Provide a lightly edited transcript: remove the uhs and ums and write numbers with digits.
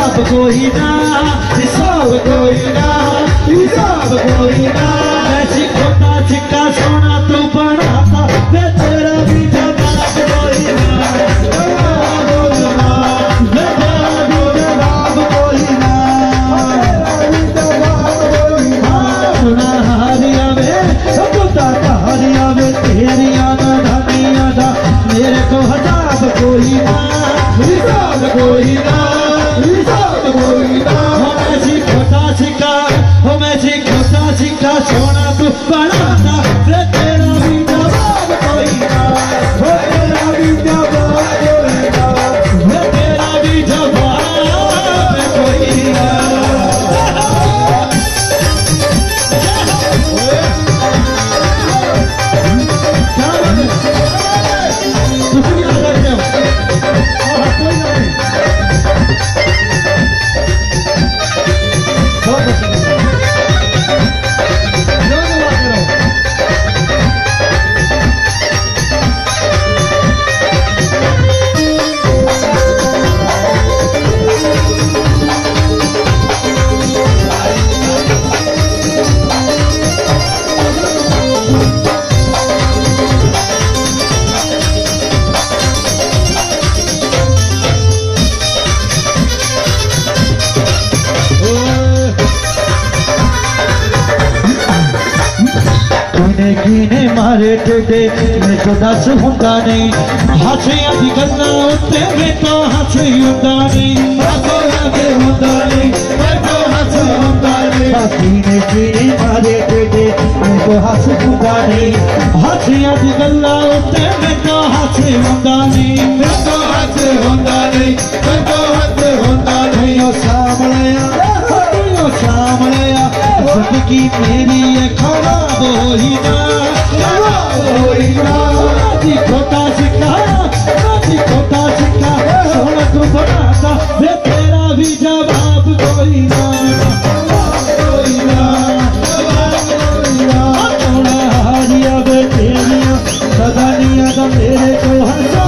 हिसाब कोई ना, हिसाब कोई ना, हिसाब कोई ना। ऐसी खोटा चिक्का सोना तू बनाता, मैं तेरा भी जवाब कोई ना, जवाब कोई ना, मैं तेरा भी जवाब कोई ना, ना हारिया में सबूता हारिया में तेरिया ना धनिया था, मेरे को हिसाब कोई ना, हिसाब कोई ना, हिसाब कोई ना। हो मैं सी खोटा सिक्का, हो मैं सी खोटा सिक्का सोना तू बनाता, मैं तेरा भी जवाब कोई ना, मैं तेरा भी जवाब कोई ना, मैं तेरा भी जवाब कोई ना। कीने मारे टेडे मैं तो दस हुंदा नहीं, हासियां दी गल्लां उत्ते मैं तो हासी हुंदा नहीं, हासियां दी हुंदा नहीं, मैं तो हासी हुंदा नहीं। कीने मारे टेडे मैं तो हास हुंदा नहीं, हासियां दी गल्लां उत्ते मैं तो हासी हुंदा नहीं, मैं तो हासी हुंदा नहीं, मैं तो हासी हुंदा नहीं। ओ सामलिया, ओ सामलिया, जिंदगी मेरी है खराब होई ना, होई ना। नाची खोटा सिक्का, नाची खोटा सिक्का सोना तू बनाता, मैं तेरा भी जवाब कोई ना, कोई ना, जवाब कोई ना। थोड़ा हारिया वे तेरिया सदानिया दा मेरे को हंसा